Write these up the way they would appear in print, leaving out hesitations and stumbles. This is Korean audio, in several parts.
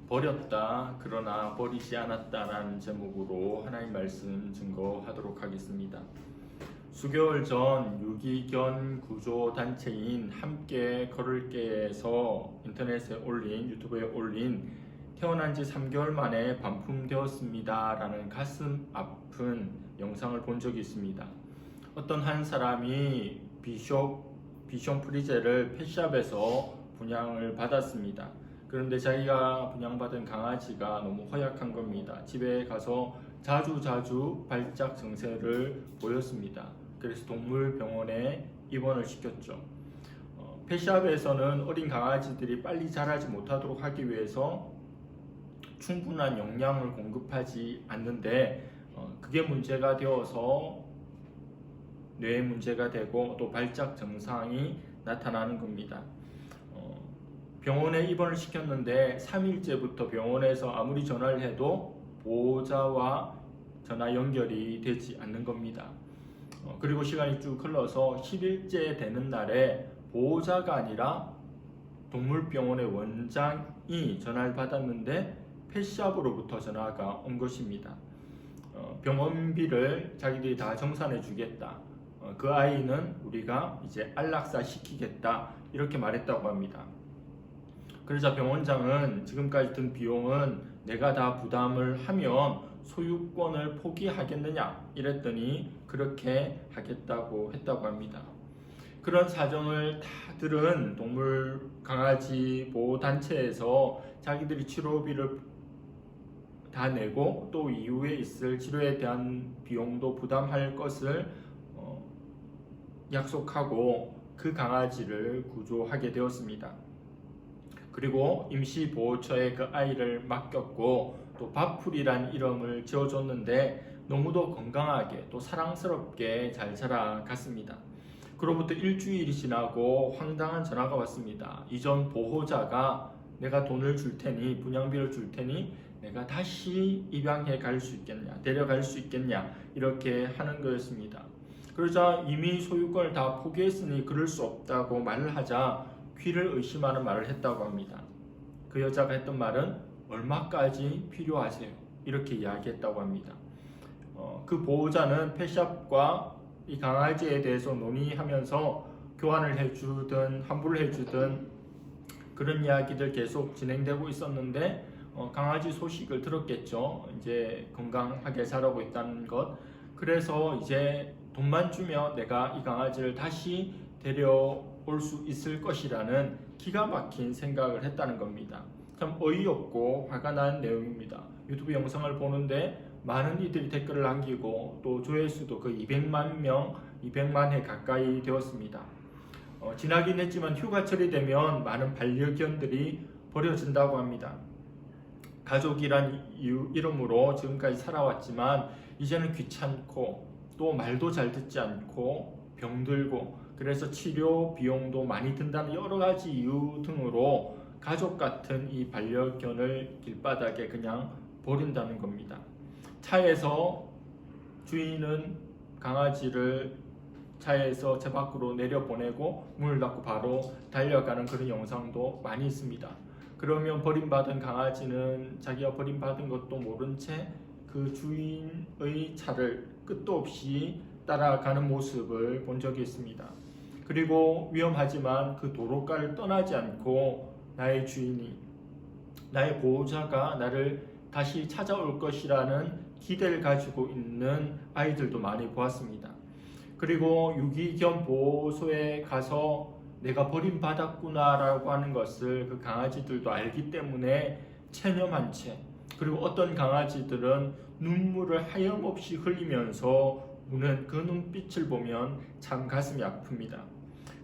버렸다 그러나 버리지 않았다라는 제목으로 하나님 말씀 증거하도록 하겠습니다. 수개월 전 유기견 구조 단체인 함께 걸을게에서 인터넷에 올린, 유튜브에 올린 태어난 지 3개월 만에 반품되었습니다 라는 가슴 아픈 영상을 본 적이 있습니다. 어떤 한 사람이 비숑 프리제를 펫샵에서 분양을 받았습니다. 그런데 자기가 분양받은 강아지가 너무 허약한 겁니다. 집에 가서 자주 발작 증세를 보였습니다. 그래서 동물병원에 입원을 시켰죠. 펫샵에서는 어린 강아지들이 빨리 자라지 못하도록 하기 위해서 충분한 영양을 공급하지 않는데 그게 문제가 되어서 뇌에 문제가 되고 또 발작 증상이 나타나는 겁니다. 병원에 입원을 시켰는데 3일째부터 병원에서 아무리 전화를 해도 보호자와 전화 연결이 되지 않는 겁니다. 그리고 시간이 쭉 흘러서 10일째 되는 날에 보호자가 아니라 동물병원의 원장이 전화를 받았는데 펫샵으로부터 전화가 온 것입니다. 병원비를 자기들이 다 정산해 주겠다. 그 아이는 우리가 이제 안락사 시키겠다. 이렇게 말했다고 합니다. 그러자 병원장은 지금까지 든 비용은 내가 다 부담을 하면 소유권을 포기하겠느냐 이랬더니 그렇게 하겠다고 했다고 합니다. 그런 사정을 다 들은 동물 강아지 보호 단체에서 자기들이 치료비를 다 내고 또 이후에 있을 치료에 대한 비용도 부담할 것을 약속하고 그 강아지를 구조하게 되었습니다. 그리고 임시보호처에 그 아이를 맡겼고 또 바풀이란 이름을 지어줬는데 너무도 건강하게 또 사랑스럽게 잘 자라갔습니다. 그로부터 일주일이 지나고 황당한 전화가 왔습니다. 이전 보호자가 내가 돈을 줄 테니 분양비를 줄 테니 내가 다시 입양해 갈 수 있겠냐, 데려갈 수 있겠냐 이렇게 하는 거였습니다. 그러자 이미 소유권을 다 포기했으니 그럴 수 없다고 말을 하자 귀를 의심하는 말을 했다고 합니다. 그 여자가 했던 말은 얼마까지 필요하세요? 이렇게 이야기했다고 합니다. 그 보호자는 펫샵과 이 강아지에 대해서 논의하면서 교환을 해주든 환불을 해주든 그런 이야기들 계속 진행되고 있었는데 강아지 소식을 들었겠죠. 이제 건강하게 자라고 있다는 것. 그래서 이제 돈만 주면 내가 이 강아지를 다시 데려올 수 있을 것이라는 기가 막힌 생각을 했다는 겁니다. 참 어이없고 화가 난 내용입니다. 유튜브 영상을 보는데 많은 이들이 댓글을 남기고 또 조회수도 거의 200만 회 가까이 되었습니다. 지나긴 했지만 휴가철이 되면 많은 반려견들이 버려진다고 합니다. 가족이란 이름으로 지금까지 살아왔지만 이제는 귀찮고 또 말도 잘 듣지 않고 병들고 그래서 치료 비용도 많이 든다는 여러 가지 이유 등으로 가족 같은 이 반려견을 길바닥에 그냥 버린다는 겁니다. 차에서 주인은 강아지를 차에서 제 밖으로 내려보내고 문을 닫고 바로 달려가는 그런 영상도 많이 있습니다. 그러면 버림받은 강아지는 자기가 버림받은 것도 모른 채 그 주인의 차를 끝도 없이 따라가는 모습을 본 적이 있습니다. 그리고 위험하지만 그 도로가를 떠나지 않고 나의 주인이, 나의 보호자가 나를 다시 찾아올 것이라는 기대를 가지고 있는 아이들도 많이 보았습니다. 그리고 유기견 보호소에 가서 내가 버림받았구나 라고 하는 것을 그 강아지들도 알기 때문에 체념한 채, 그리고 어떤 강아지들은 눈물을 하염없이 흘리면서 우는 그 눈빛을 보면 참 가슴이 아픕니다.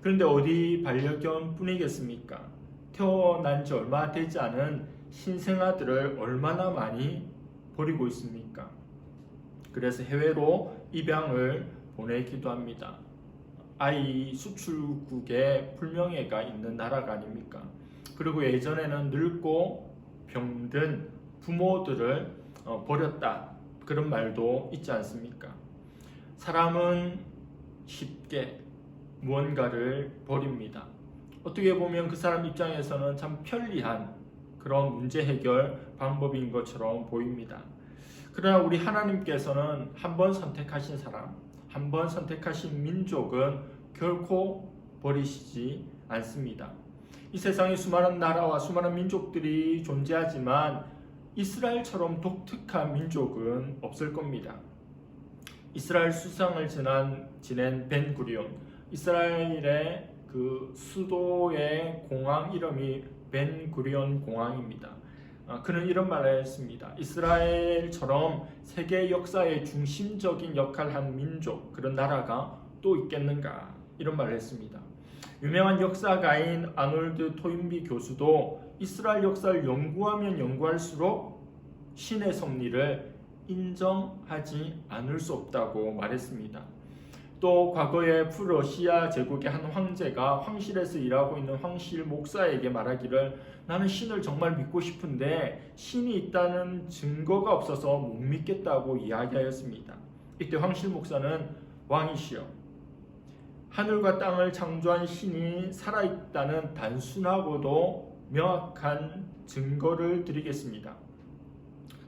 그런데 어디 반려견 뿐이겠습니까? 태어난 지 얼마 되지 않은 신생아들을 얼마나 많이 버리고 있습니까? 그래서 해외로 입양을 보내기도 합니다. 아이 수출국에 불명예가 있는 나라가 아닙니까? 그리고 예전에는 늙고 병든 부모들을 버렸다 그런 말도 있지 않습니까? 사람은 쉽게 무언가를 버립니다. 어떻게 보면 그 사람 입장에서는 참 편리한 그런 문제 해결 방법인 것처럼 보입니다. 그러나 우리 하나님께서는 한 번 선택하신 사람, 한 번 선택하신 민족은 결코 버리시지 않습니다. 이 세상에 수많은 나라와 수많은 민족들이 존재하지만 이스라엘처럼 독특한 민족은 없을 겁니다. 이스라엘 수상을 지낸 벤구리온, 이스라엘의 그 수도의 공항 이름이 벤구리온 공항입니다. 그는 이런 말을 했습니다. 이스라엘처럼 세계 역사의 중심적인 역할을 한 민족, 그런 나라가 또 있겠는가, 이런 말을 했습니다. 유명한 역사가인 아놀드 토인비 교수도 이스라엘 역사를 연구하면 연구할수록 신의 섭리를 인정하지 않을 수 없다고 말했습니다. 또 과거에 프러시아 제국의 한 황제가 황실에서 일하고 있는 황실 목사에게 말하기를 나는 신을 정말 믿고 싶은데 신이 있다는 증거가 없어서 못 믿겠다고 이야기하였습니다. 이때 황실 목사는 왕이시여, 하늘과 땅을 창조한 신이 살아있다는 단순하고도 명확한 증거를 드리겠습니다.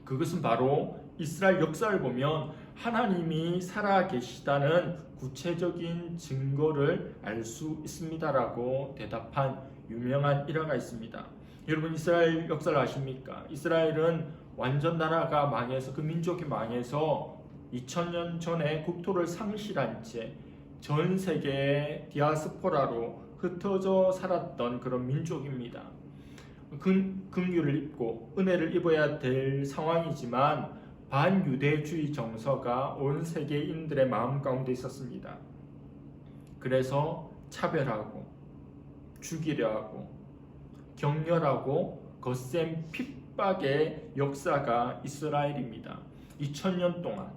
그것은 바로 이스라엘 역사를 보면 하나님이 살아계시다는 구체적인 증거를 알 수 있습니다라고 대답한 유명한 일화가 있습니다. 여러분, 이스라엘 역사를 아십니까? 이스라엘은 완전 나라가 망해서, 그 민족이 망해서 2000년 전에 국토를 상실한 채 전 세계의 디아스포라로 흩어져 살았던 그런 민족입니다. 긍휼을 입고 은혜를 입어야 될 상황이지만 반유대주의 정서가 온 세계인들의 마음 가운데 있었습니다. 그래서 차별하고 죽이려 하고 격렬하고 거센 핍박의 역사가 이스라엘입니다. 2000년 동안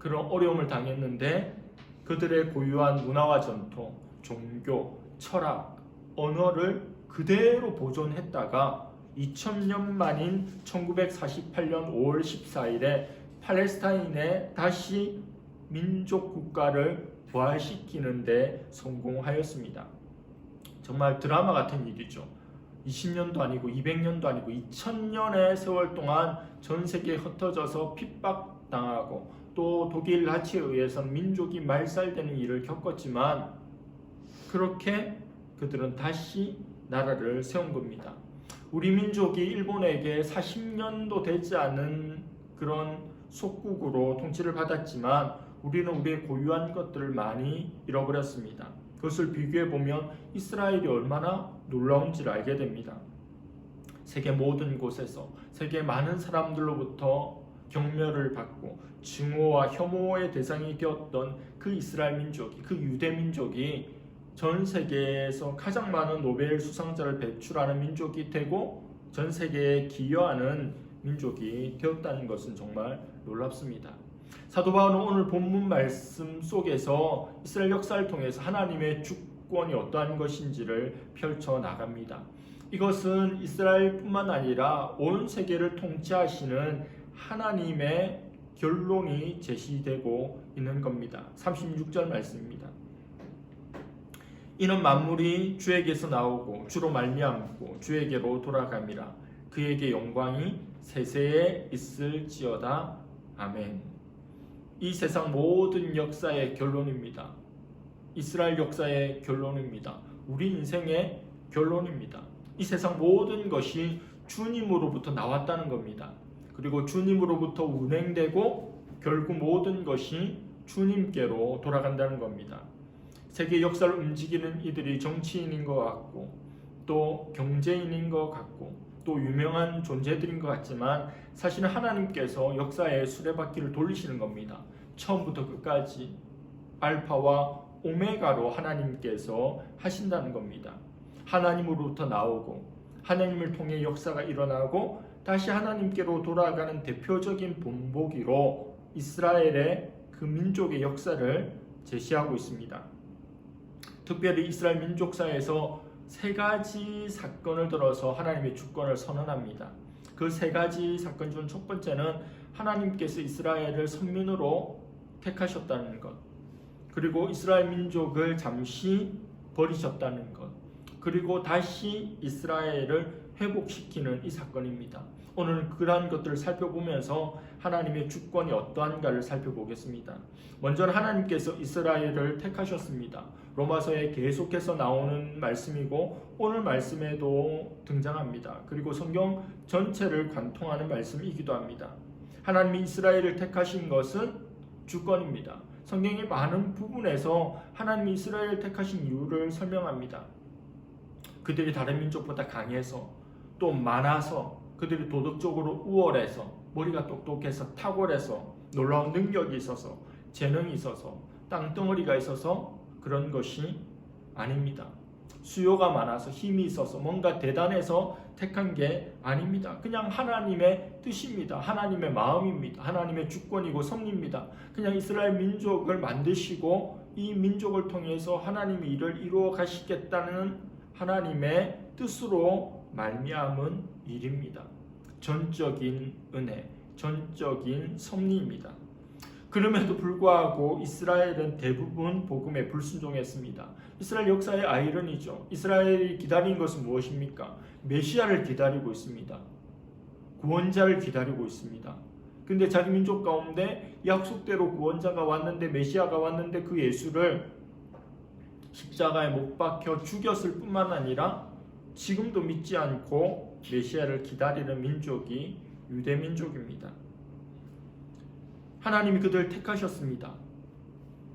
그런 어려움을 당했는데 그들의 고유한 문화와 전통, 종교, 철학, 언어를 그대로 보존했다가 2000년 만인 1948년 5월 14일에 팔레스타인에 다시 민족 국가를 부활시키는 데 성공하였습니다. 정말 드라마 같은 일이죠. 20년도 아니고 200년도 아니고 2000년의 세월 동안 전 세계에 흩어져서 핍박당하고 또 독일 나치에 의해서는 민족이 말살되는 일을 겪었지만 그렇게 그들은 다시 나라를 세운 겁니다. 우리 민족이 일본에게 40년도 되지 않은 그런 속국으로 통치를 받았지만 우리는 우리의 고유한 것들을 많이 잃어버렸습니다. 그것을 비교해보면 이스라엘이 얼마나 놀라운지를 알게 됩니다. 세계 모든 곳에서 세계 많은 사람들로부터 경멸을 받고 증오와 혐오의 대상이 되었던 그 이스라엘 민족이, 그 유대 민족이 전 세계에서 가장 많은 노벨 수상자를 배출하는 민족이 되고 전 세계에 기여하는 민족이 되었다는 것은 정말 놀랍습니다. 사도 바울은 오늘 본문 말씀 속에서 이스라엘 역사를 통해서 하나님의 주권이 어떠한 것인지를 펼쳐 나갑니다. 이것은 이스라엘뿐만 아니라 온 세계를 통치하시는 하나님의 결론이 제시되고 있는 겁니다. 36절 말씀입니다. 이는 만물이 주에게서 나오고 주로 말미암고 주에게로 돌아감이라. 그에게 영광이 세세에 있을지어다. 아멘. 이 세상 모든 역사의 결론입니다. 이스라엘 역사의 결론입니다. 우리 인생의 결론입니다. 이 세상 모든 것이 주님으로부터 나왔다는 겁니다. 그리고 주님으로부터 운행되고 결국 모든 것이 주님께로 돌아간다는 겁니다. 세계 역사를 움직이는 이들이 정치인인 것 같고 또 경제인인 것 같고 또 유명한 존재들인 것 같지만 사실은 하나님께서 역사의 수레바퀴를 돌리시는 겁니다. 처음부터 끝까지 알파와 오메가로 하나님께서 하신다는 겁니다. 하나님으로부터 나오고 하나님을 통해 역사가 일어나고 다시 하나님께로 돌아가는 대표적인 본보기로 이스라엘의 그 민족의 역사를 제시하고 있습니다. 특별히 이스라엘 민족사에서 세 가지 사건을 들어서 하나님의 주권을 선언합니다. 그 세 가지 사건 중 첫 번째는 하나님께서 이스라엘을 선민으로 택하셨다는 것, 그리고 이스라엘 민족을 잠시 버리셨다는 것, 그리고 다시 이스라엘을 회복시키는 이 사건입니다. 오늘 그러한 것들을 살펴보면서 하나님의 주권이 어떠한가를 살펴보겠습니다. 먼저 하나님께서 이스라엘을 택하셨습니다. 로마서에 계속해서 나오는 말씀이고 오늘 말씀에도 등장합니다. 그리고 성경 전체를 관통하는 말씀이기도 합니다. 하나님이 이스라엘을 택하신 것은 주권입니다. 성경의 많은 부분에서 하나님이 이스라엘을 택하신 이유를 설명합니다. 그들이 다른 민족보다 강해서 또 많아서 그들이 도덕적으로 우월해서 머리가 똑똑해서 탁월해서 놀라운 능력이 있어서 재능이 있어서 땅덩어리가 있어서 그런 것이 아닙니다. 수요가 많아서 힘이 있어서 뭔가 대단해서 택한 게 아닙니다. 그냥 하나님의 뜻입니다. 하나님의 마음입니다. 하나님의 주권이고 섭리입니다. 그냥 이스라엘 민족을 만드시고 이 민족을 통해서 하나님이 이를 이루어 가시겠다는 하나님의 뜻으로 말미암은 일입니다. 전적인 은혜, 전적인 섭리입니다. 그럼에도 불구하고 이스라엘은 대부분 복음에 불순종했습니다. 이스라엘 역사의 아이러니죠. 이스라엘이 기다린 것은 무엇입니까? 메시아를 기다리고 있습니다. 구원자를 기다리고 있습니다. 근데 자기 민족 가운데 약속대로 구원자가 왔는데, 메시아가 왔는데 그 예수를 십자가에 못 박혀 죽였을 뿐만 아니라 지금도 믿지 않고 메시아를 기다리는 민족이 유대 민족입니다. 하나님이 그들을 택하셨습니다.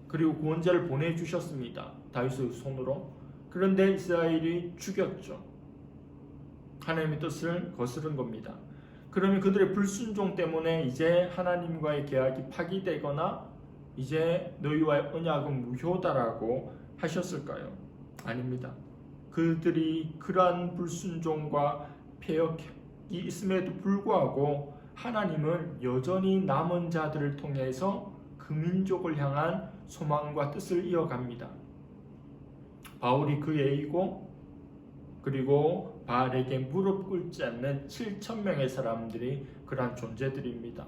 그리고 구원자를 보내주셨습니다. 다윗의 손으로. 그런데 이스라엘이 죽였죠. 하나님의 뜻을 거스른 겁니다. 그러면 그들의 불순종 때문에 이제 하나님과의 계약이 파기되거나 이제 너희와의 언약은 무효다라고 하셨을까요? 아닙니다. 그들이 그러한 불순종과 패역이 있음에도 불구하고 하나님은 여전히 남은 자들을 통해서 그 민족을 향한 소망과 뜻을 이어갑니다. 바울이 그 예이고 그리고 바알에게 무릎 꿇지 않는 7,000명의 사람들이 그러한 존재들입니다.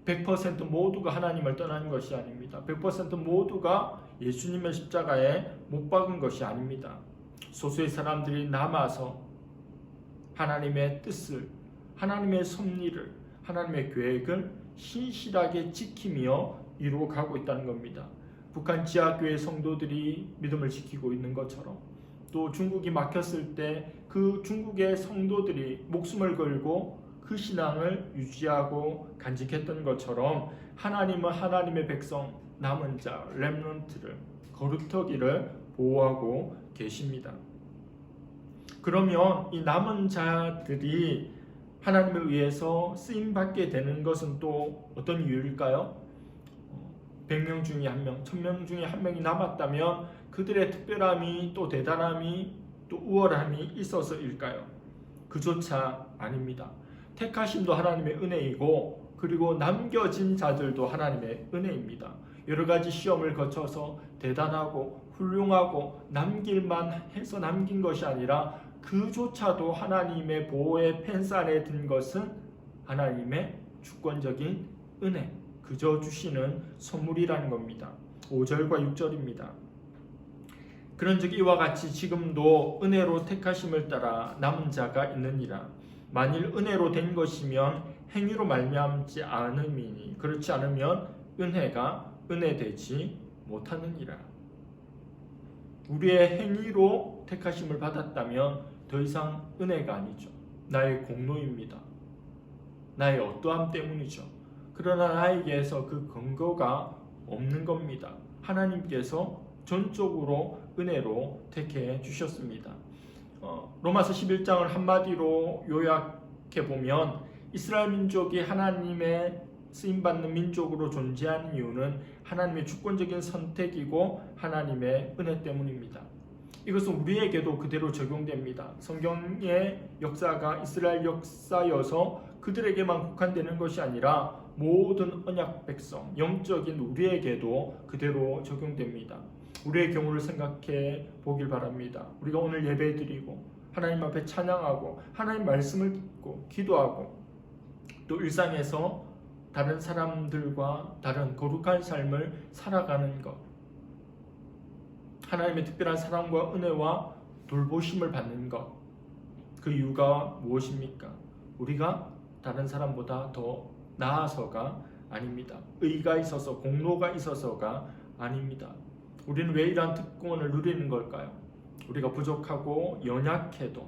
100% 모두가 하나님을 떠난 것이 아닙니다. 100% 모두가 예수님의 십자가에 못 박은 것이 아닙니다. 소수의 사람들이 남아서 하나님의 뜻을, 하나님의 섭리를, 하나님의 계획을 신실하게 지키며 이루어가고 있다는 겁니다. 북한 지하교회 성도들이 믿음을 지키고 있는 것처럼, 또 중국이 막혔을 때 그 중국의 성도들이 목숨을 걸고 그 신앙을 유지하고 간직했던 것처럼 하나님은 하나님의 백성, 남은 자, 렘넌트를, 거룩터기를 보호하고 계십니다. 그러면 이 남은 자들이 하나님에 의해서 쓰임받게 되는 것은 또 어떤 이유일까요? 100명 중에 1명, 1000명 중에 1명이 남았다면 그들의 특별함이 또 대단함이 또 우월함이 있어서일까요? 그조차 아닙니다. 택하심도 하나님의 은혜이고 그리고 남겨진 자들도 하나님의 은혜입니다. 여러 가지 시험을 거쳐서 대단하고 훌륭하고 남길만 해서 남긴 것이 아니라 그조차도 하나님의 보호의 펜스 안에 든 것은 하나님의 주권적인 은혜, 그저 주시는 선물이라는 겁니다. 5절과 6절입니다. 그런즉 이와 같이 지금도 은혜로 택하심을 따라 남은 자가 있느니라. 만일 은혜로 된 것이면 행위로 말미암지 않음이니 그렇지 않으면 은혜가 은혜되지 못하느니라. 우리의 행위로 택하심을 받았다면 더 이상 은혜가 아니죠. 나의 공로입니다. 나의 어떠함 때문이죠. 그러나 나에게서 그 근거가 없는 겁니다. 하나님께서 전적으로 은혜로 택해 주셨습니다. 로마서 11장을 한마디로 요약해 보면 이스라엘 민족이 하나님의 쓰임받는 민족으로 존재하는 이유는 하나님의 주권적인 선택이고 하나님의 은혜 때문입니다. 이것은 우리에게도 그대로 적용됩니다. 성경의 역사가 이스라엘 역사여서 그들에게만 국한되는 것이 아니라 모든 언약 백성, 영적인 우리에게도 그대로 적용됩니다. 우리의 경우를 생각해 보길 바랍니다. 우리가 오늘 예배드리고 하나님 앞에 찬양하고 하나님 말씀을 듣고 기도하고 또 일상에서 다른 사람들과 다른 거룩한 삶을 살아가는 것, 하나님의 특별한 사랑과 은혜와 돌보심을 받는 것, 그 이유가 무엇입니까? 우리가 다른 사람보다 더 나아서가 아닙니다. 의가 있어서 공로가 있어서가 아닙니다. 우리는 왜 이러한 특권을 누리는 걸까요? 우리가 부족하고 연약해도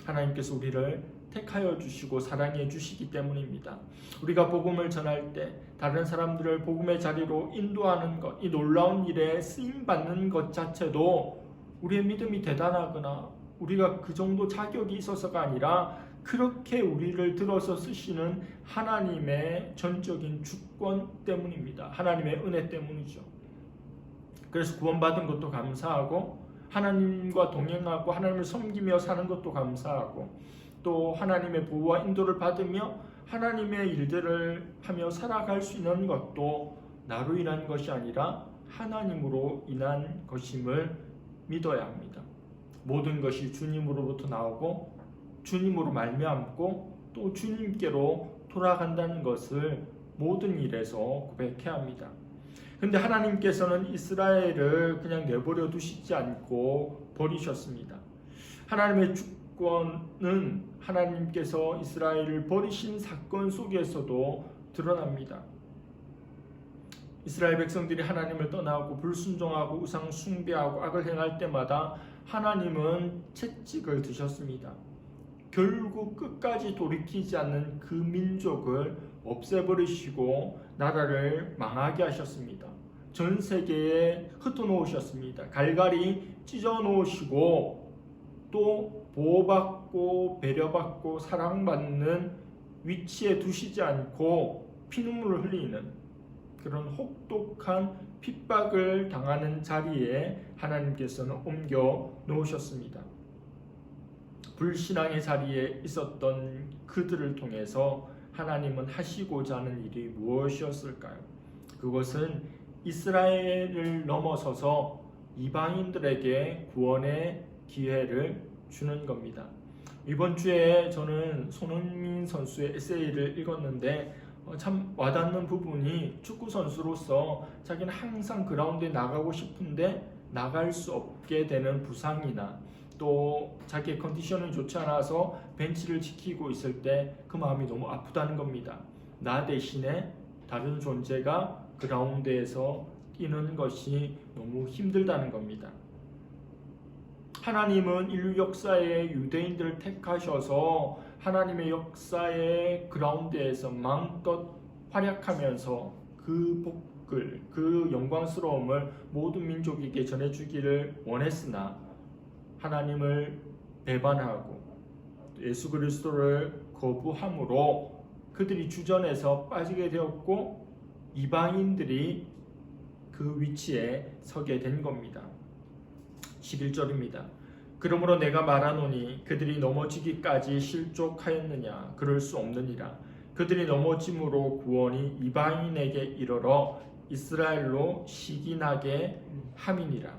하나님께서 우리를 택하여 주시고 사랑해 주시기 때문입니다. 우리가 복음을 전할 때 다른 사람들을 복음의 자리로 인도하는 것, 이 놀라운 일에 쓰임 받는 것 자체도 우리의 믿음이 대단하거나 우리가 그 정도 자격이 있어서가 아니라 그렇게 우리를 들어서 쓰시는 하나님의 전적인 주권 때문입니다. 하나님의 은혜 때문이죠. 그래서 구원받은 것도 감사하고 하나님과 동행하고 하나님을 섬기며 사는 것도 감사하고 또 하나님의 보호와 인도를 받으며 하나님의 일들을 하며 살아갈 수 있는 것도 나로 인한 것이 아니라 하나님으로 인한 것임을 믿어야 합니다. 모든 것이 주님으로부터 나오고 주님으로 말미암고 또 주님께로 돌아간다는 것을 모든 일에서 고백해야 합니다. 근데 하나님께서는 이스라엘을 그냥 내버려 두시지 않고 버리셨습니다. 하나님의 주권은 하나님께서 이스라엘을 버리신 사건 속에서도 드러납니다. 이스라엘 백성들이 하나님을 떠나고 불순종하고 우상 숭배하고 악을 행할 때마다 하나님은 채찍을 드셨습니다. 결국 끝까지 돌이키지 않는 그 민족을 없애버리시고 나라를 망하게 하셨습니다. 전 세계에 흩어놓으셨습니다. 갈갈이 찢어놓으시고 또 보호받고 배려받고 사랑받는 위치에 두시지 않고 피눈물을 흘리는 그런 혹독한 핍박을 당하는 자리에 하나님께서는 옮겨 놓으셨습니다. 불신앙의 자리에 있었던 그들을 통해서 하나님은 하시고자 하는 일이 무엇이었을까요? 그것은 이스라엘을 넘어서서 이방인들에게 구원의 기회를 주는 겁니다. 이번 주에 저는 손흥민 선수의 에세이를 읽었는데 참 와닿는 부분이 축구 선수로서 자기는 항상 그라운드에 나가고 싶은데 나갈 수 없게 되는 부상이나 또 자기의 컨디션이 좋지 않아서 벤치를 지키고 있을 때 그 마음이 너무 아프다는 겁니다. 나 대신에 다른 존재가 그라운드에서 뛰는 것이 너무 힘들다는 겁니다. 하나님은 인류 역사에 유대인들을 택하셔서 하나님의 역사의 그라운드에서 마음껏 활약하면서 그 복을, 그 영광스러움을 모든 민족에게 전해주기를 원했으나 하나님을 배반하고 예수 그리스도를 거부함으로 그들이 주전에서 빠지게 되었고 이방인들이 그 위치에 서게 된 겁니다. 11절입니다. 그러므로 내가 말하노니 그들이 넘어지기까지 실족하였느냐? 그럴 수 없느니라. 그들이 넘어짐으로 구원이 이방인에게 이르러 이스라엘로 시기나게 함이니라.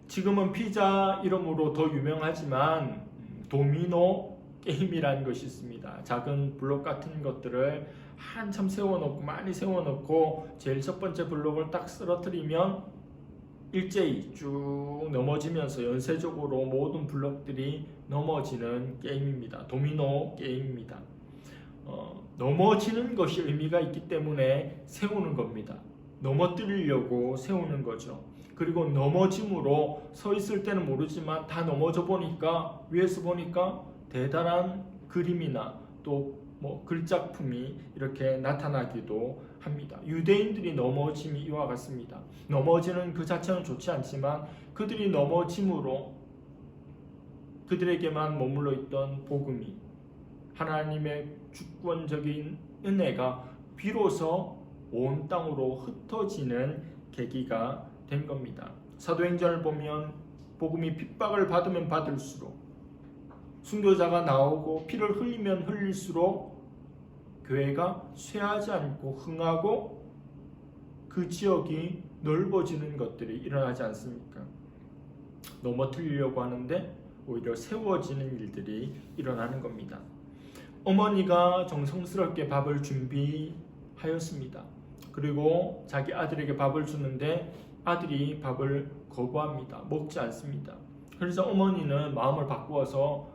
지금은 피자 이름으로 더 유명하지만 도미노 게임이라는 것이 있습니다. 작은 블록 같은 것들을 한참 세워놓고 많이 세워놓고 제일 첫 번째 블록을 딱 쓰러뜨리면 일제히 쭉 넘어지면서 연쇄적으로 모든 블록들이 넘어지는 게임입니다. 도미노 게임입니다. 넘어지는 것이 의미가 있기 때문에 세우는 겁니다. 넘어뜨리려고 세우는 거죠. 그리고 넘어짐으로 서 있을 때는 모르지만 다 넘어져 보니까 위에서 보니까 대단한 그림이나 또 글작품이 이렇게 나타나기도 합니다. 유대인들이 넘어짐이 이와 같습니다. 넘어지는 그 자체는 좋지 않지만 그들이 넘어짐으로 그들에게만 머물러 있던 복음이 하나님의 주권적인 은혜가 비로소 온 땅으로 흩어지는 계기가 된 겁니다. 사도행전을 보면 복음이 핍박을 받으면 받을수록 순교자가 나오고 피를 흘리면 흘릴수록 교회가 쇠하지 않고 흥하고 그 지역이 넓어지는 것들이 일어나지 않습니까? 넘어뜨리려고 하는데 오히려 세워지는 일들이 일어나는 겁니다. 어머니가 정성스럽게 밥을 준비하였습니다. 그리고 자기 아들에게 밥을 주는데 아들이 밥을 거부합니다. 먹지 않습니다. 그래서 어머니는 마음을 바꾸어서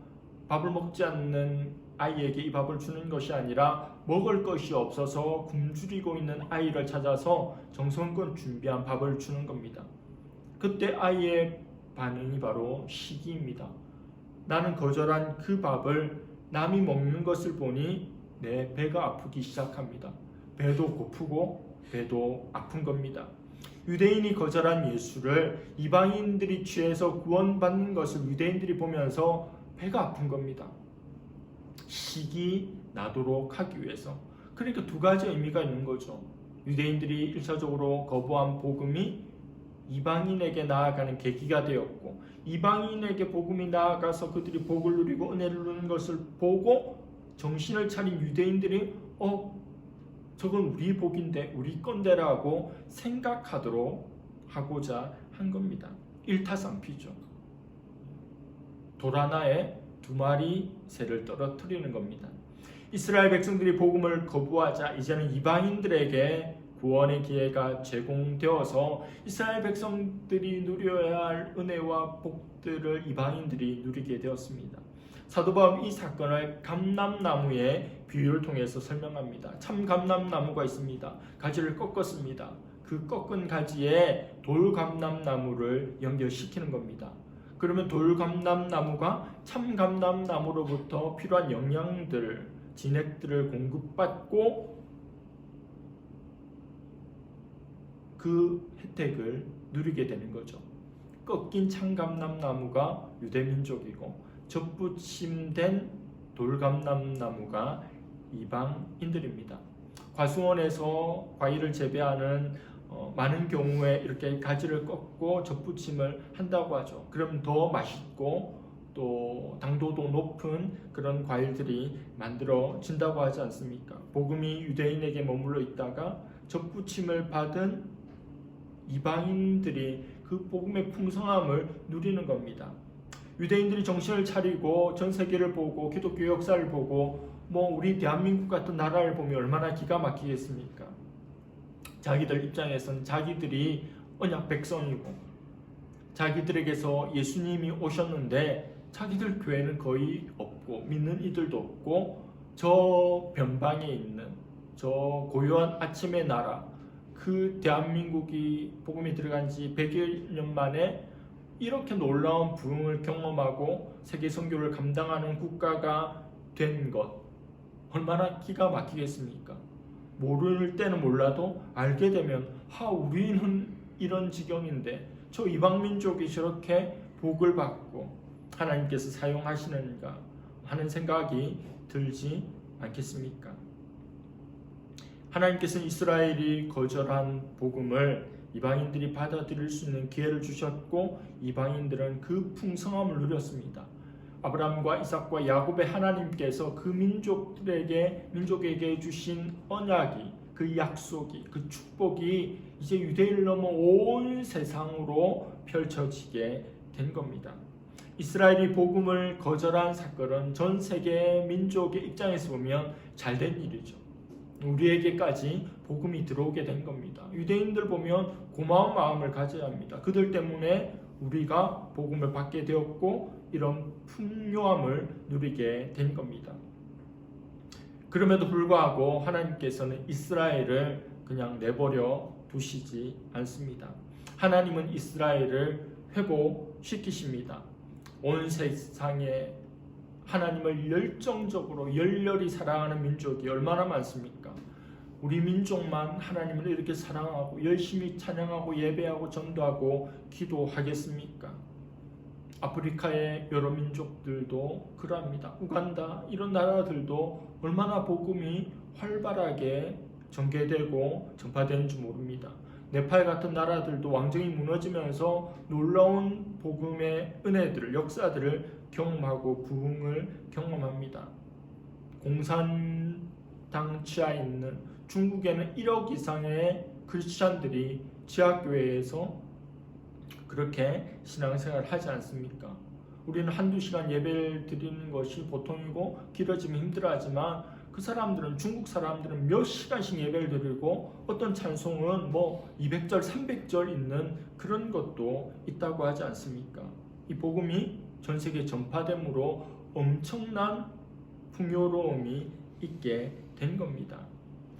밥을 먹지 않는 아이에게 이 밥을 주는 것이 아니라 먹을 것이 없어서 굶주리고 있는 아이를 찾아서 정성껏 준비한 밥을 주는 겁니다. 그때 아이의 반응이 바로 시기입니다. 나는 거절한 그 밥을 남이 먹는 것을 보니 내 배가 아프기 시작합니다. 배도 고프고 배도 아픈 겁니다. 유대인이 거절한 예수를 이방인들이 취해서 구원받는 것을 유대인들이 보면서 배가 아픈 겁니다. 식이 나도록 하기 위해서. 그러니까 두 가지 의미가 있는 거죠. 유대인들이 1차적으로 거부한 복음이 이방인에게 나아가는 계기가 되었고, 이방인에게 복음이 나아가서 그들이 복을 누리고 은혜를 누리는 것을 보고 정신을 차린 유대인들이 저건 우리 복인데 우리 건데라고 생각하도록 하고자 한 겁니다. 일타쌍피죠. 돌 하나에 두 마리 새를 떨어뜨리는 겁니다. 이스라엘 백성들이 복음을 거부하자 이제는 이방인들에게 구원의 기회가 제공되어서 이스라엘 백성들이 누려야 할 은혜와 복들을 이방인들이 누리게 되었습니다. 사도 바울은 이 사건을 감람나무의 비유를 통해서 설명합니다. 참 감람나무가 있습니다. 가지를 꺾었습니다. 그 꺾은 가지에 돌감람나무를 연결시키는 겁니다. 그러면 돌감람나무가 참 감람나무로부터 필요한 영양들, 진액들을 공급받고 그 혜택을 누리게 되는 거죠. 꺾인 참감람나무가 유대민족이고 접붙임된 돌감람나무가 이방인들입니다. 과수원에서 과일을 재배하는 많은 경우에 이렇게 가지를 꺾고 접붙임을 한다고 하죠. 그럼 더 맛있고 또 당도도 높은 그런 과일들이 만들어진다고 하지 않습니까? 복음이 유대인에게 머물러 있다가 접붙임을 받은 이방인들이 그 복음의 풍성함을 누리는 겁니다. 유대인들이 정신을 차리고 전 세계를 보고 기독교 역사를 보고 우리 대한민국 같은 나라를 보면 얼마나 기가 막히겠습니까? 자기들 입장에서는 자기들이 언약 백성이고 자기들에게서 예수님이 오셨는데 자기들 교회는 거의 없고 믿는 이들도 없고 저 변방에 있는 저 고요한 아침의 나라, 그 대한민국이 복음이 들어간 지 100여 년 만에 이렇게 놀라운 부흥을 경험하고 세계 선교를 감당하는 국가가 된 것, 얼마나 기가 막히겠습니까? 모를 때는 몰라도 알게 되면 우리는 이런 지경인데 저 이방민족이 저렇게 복을 받고 하나님께서 사용하시는가 하는 생각이 들지 않겠습니까? 하나님께서는 이스라엘이 거절한 복음을 이방인들이 받아들일 수 있는 기회를 주셨고 이방인들은 그 풍성함을 누렸습니다. 아브라함과 이삭과 야곱의 하나님께서 그 민족에게 주신 언약이, 그 약속이, 그 축복이 이제 유대인을 넘어 온 세상으로 펼쳐지게 된 겁니다. 이스라엘이 복음을 거절한 사건은 전 세계 민족의 입장에서 보면 잘된 일이죠. 우리에게까지 복음이 들어오게 된 겁니다. 유대인들 보면 고마운 마음을 가져야 합니다. 그들 때문에 우리가 복음을 받게 되었고 이런 풍요함을 누리게 된 겁니다. 그럼에도 불구하고 하나님께서는 이스라엘을 그냥 내버려 두시지 않습니다. 하나님은 이스라엘을 회복시키십니다. 온 세상에 하나님을 열정적으로 열렬히 사랑하는 민족이 얼마나 많습니까? 우리 민족만 하나님을 이렇게 사랑하고 열심히 찬양하고 예배하고 전도하고 기도하겠습니까? 아프리카의 여러 민족들도 그러합니다. 우간다 이런 나라들도 얼마나 복음이 활발하게 전개되고 전파되는지 모릅니다. 네팔 같은 나라들도 왕정이 무너지면서 놀라운 복음의 은혜들을, 역사들을 경험하고 부흥을 경험합니다. 공산당 치하에 있는 중국에는 1억 이상의 크리스찬들이 지하교회에서 그렇게 신앙생활을 하지 않습니까? 우리는 한두 시간 예배를 드리는 것이 보통이고 길어지면 힘들어하지만 그 사람들은, 중국 사람들은 몇 시간씩 예배를 드리고 어떤 찬송은 200절, 300절 있는 그런 것도 있다고 하지 않습니까? 이 복음이 전 세계에 전파됨으로 엄청난 풍요로움이 있게 된 겁니다.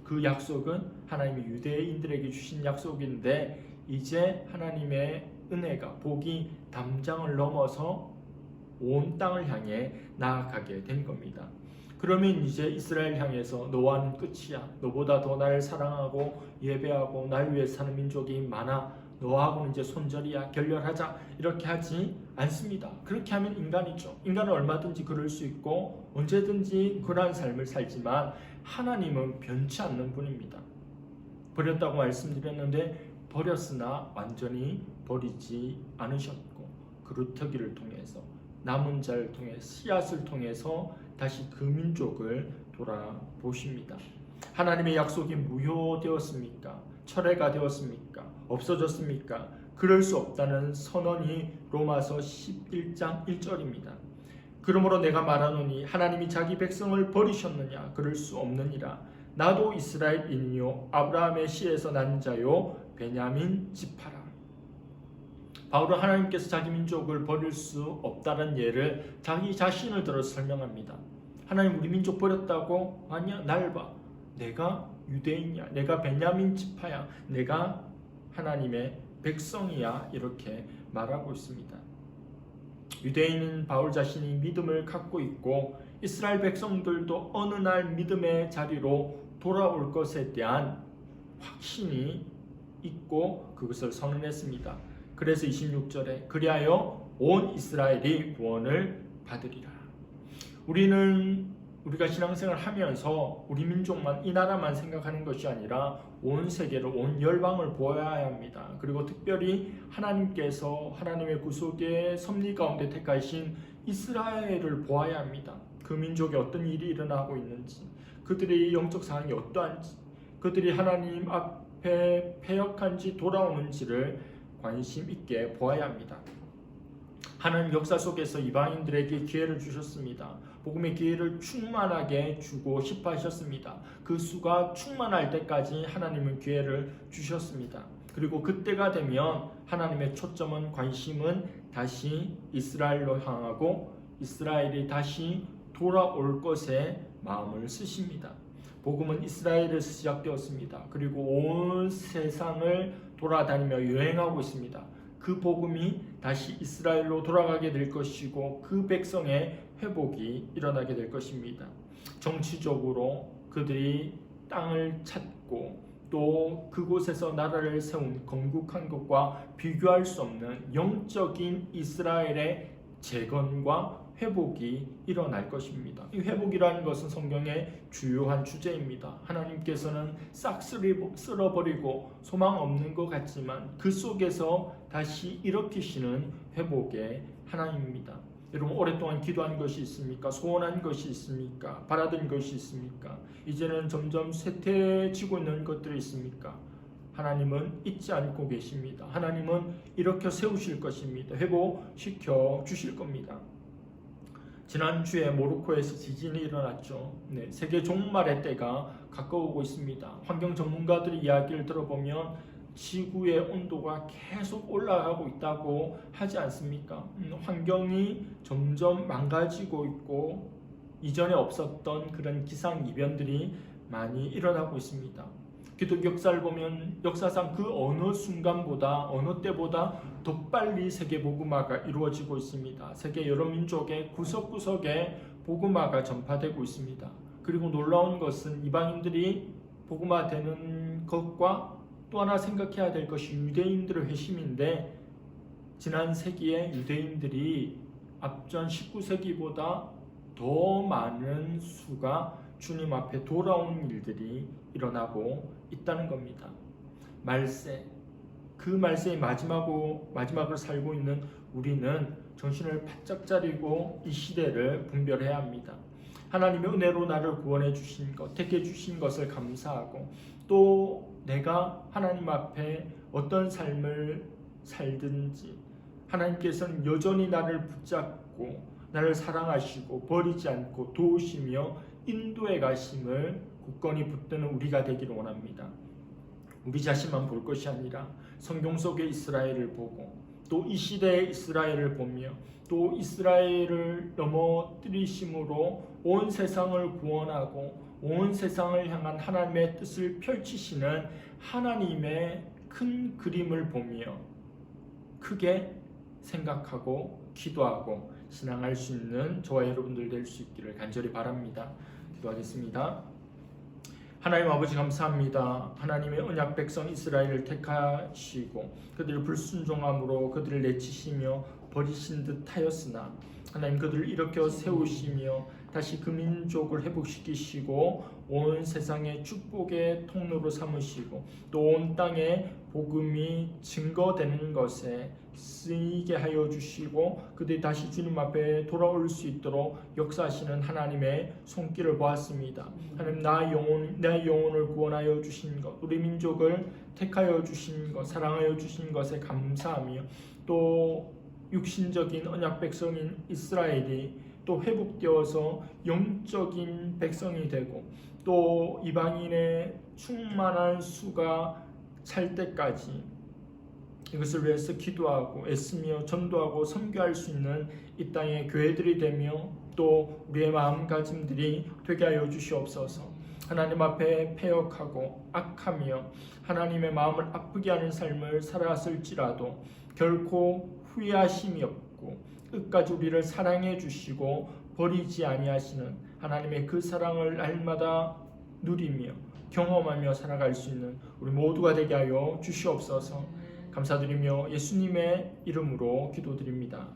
그 약속은 하나님이 유대인들에게 주신 약속인데 이제 하나님의 은혜가 복이 담장을 넘어서 온 땅을 향해 나아가게 된 겁니다. 그러면 이제 이스라엘 향해서 너와는 끝이야. 너보다 더 나를 사랑하고 예배하고 날 위해 사는 민족이 많아. 너하고는 이제 손절이야. 결렬하자. 이렇게 하지 않습니다. 그렇게 하면 인간이죠. 인간은 얼마든지 그럴 수 있고 언제든지 그러한 삶을 살지만 하나님은 변치 않는 분입니다. 버렸다고 말씀드렸는데 버렸으나 완전히 버리지 않으셨고 그루터기를 통해서 남은 자를 통해 씨앗을 통해서 다시 그 민족을 돌아보십니다. 하나님의 약속이 무효되었습니까? 철회가 되었습니까? 없어졌습니까? 그럴 수 없다는 선언이 로마서 11장 1절입니다. 그러므로 내가 말하노니 하나님이 자기 백성을 버리셨느냐? 그럴 수 없느니라. 나도 이스라엘인이요 아브라함의 씨에서 난 자요 베냐민 지파라. 바울은 하나님께서 자기 민족을 버릴 수 없다는 예를 자기 자신을 들어서 설명합니다. 하나님 우리 민족 버렸다고? 아니야, 날 봐. 내가 유대인이야. 내가 베냐민 지파야. 내가 하나님의 백성이야. 이렇게 말하고 있습니다. 유대인은 바울 자신이 믿음을 갖고 있고 이스라엘 백성들도 어느 날 믿음의 자리로 돌아올 것에 대한 확신이 있고 그것을 선언했습니다. 그래서 26절에 그리하여 온 이스라엘이 구원을 받으리라. 우리가 신앙생활을 하면서 우리 민족만 이 나라만 생각하는 것이 아니라 온 세계를 온 열방을 보아야 합니다. 그리고 특별히 하나님께서 하나님의 구속의 섭리 가운데 택하신 이스라엘을 보아야 합니다. 그 민족에 어떤 일이 일어나고 있는지, 그들의 영적 상황이 어떠한지, 그들이 하나님 앞에 패역한지 돌아오는지를 관심 있게 보아야 합니다. 하나님 역사 속에서 이방인들에게 기회를 주셨습니다. 복음의 기회를 충만하게 주고 싶어 하셨습니다. 그 수가 충만할 때까지 하나님은 기회를 주셨습니다. 그리고 그때가 되면 하나님의 초점은 관심은 다시 이스라엘로 향하고 이스라엘이 다시 돌아올 것에 마음을 쓰십니다. 복음은 이스라엘에서 시작되었습니다. 그리고 온 세상을 돌아다니며 여행하고 있습니다. 그 복음이 다시 이스라엘로 돌아가게 될 것이고 그 백성의 회복이 일어나게 될 것입니다. 정치적으로 그들이 땅을 찾고 또 그곳에서 나라를 세운 건국한 것과 비교할 수 없는 영적인 이스라엘의 재건과 회복이 일어날 것입니다. 이 회복이라는 것은 성경의 주요한 주제입니다. 하나님께서는 싹 쓸어버리고 소망 없는 것 같지만 그 속에서 다시 일으키시는 회복의 하나님입니다. 여러분 오랫동안 기도한 것이 있습니까? 소원한 것이 있습니까? 바라던 것이 있습니까? 이제는 점점 쇠퇴해지고 있는 것들이 있습니까? 하나님은 잊지 않고 계십니다. 하나님은 일으켜 세우실 것입니다. 회복시켜 주실 겁니다. 지난주에 모로코에서 지진이 일어났죠. 세계 종말의 때가 가까우고 있습니다. 환경 전문가들의 이야기를 들어보면 지구의 온도가 계속 올라가고 있다고 하지 않습니까? 환경이 점점 망가지고 있고 이전에 없었던 그런 기상이변들이 많이 일어나고 있습니다. 기독 역사를 보면 역사상 그 어느 순간보다 어느 때보다 더 빨리 세계 복음화가 이루어지고 있습니다. 세계 여러 민족의 구석구석에 복음화가 전파되고 있습니다. 그리고 놀라운 것은 이방인들이 복음화되는 것과 또 하나 생각해야 될 것이 유대인들의 회심인데 지난 세기에 유대인들이 앞전 19세기보다 더 많은 수가 주님 앞에 돌아온 일들이 일어나고 있다는 겁니다. 말세, 그 말세의 마지막을 살고 있는 우리는 정신을 바짝 차리고 이 시대를 분별해야 합니다. 하나님의 은혜로 나를 구원해 주신 것, 택해 주신 것을 감사하고 또 내가 하나님 앞에 어떤 삶을 살든지 하나님께서는 여전히 나를 붙잡고 나를 사랑하시고 버리지 않고 도우시며 인도해 가심을 굳건히 붙드는 우리가 되기를 원합니다. 우리 자신만 볼 것이 아니라 성경 속의 이스라엘을 보고 또 이 시대의 이스라엘을 보며 또 이스라엘을 넘어뜨리심으로 온 세상을 구원하고 온 세상을 향한 하나님의 뜻을 펼치시는 하나님의 큰 그림을 보며 크게 생각하고 기도하고 신앙할 수 있는 저와 여러분들 될 수 있기를 간절히 바랍니다. 기도하겠습니다. 하나님 아버지 감사합니다. 하나님의 언약 백성 이스라엘을 택하시고 그들을 불순종함으로 그들을 내치시며 버리신 듯 하였으나 하나님 그들을 일으켜 세우시며 다시 그 민족을 회복시키시고 온 세상의 축복의 통로로 삼으시고 또 온 땅에 복음이 증거되는 것에 쓰이게 하여 주시고 그들이 다시 주님 앞에 돌아올 수 있도록 역사하시는 하나님의 손길을 보았습니다. 하나님 내 영혼을 구원하여 주신 것, 우리 민족을 택하여 주신 것, 사랑하여 주신 것에 감사하며 또 육신적인 언약 백성인 이스라엘이 또 회복되어서 영적인 백성이 되고 또 이방인의 충만한 수가 찰 때까지 이것을 위해서 기도하고 애쓰며 전도하고 선교할 수 있는 이 땅의 교회들이 되며 또 우리의 마음가짐들이 되게 하여 주시옵소서. 하나님 앞에 패역하고 악하며 하나님의 마음을 아프게 하는 삶을 살았을지라도 결코 후회하심이 없고 끝까지 우리를 사랑해 주시고 버리지 아니하시는 하나님의 그 사랑을 날마다 누리며 경험하며 살아갈 수 있는 우리 모두가 되게 하여 주시옵소서. 감사드리며 예수님의 이름으로 기도드립니다.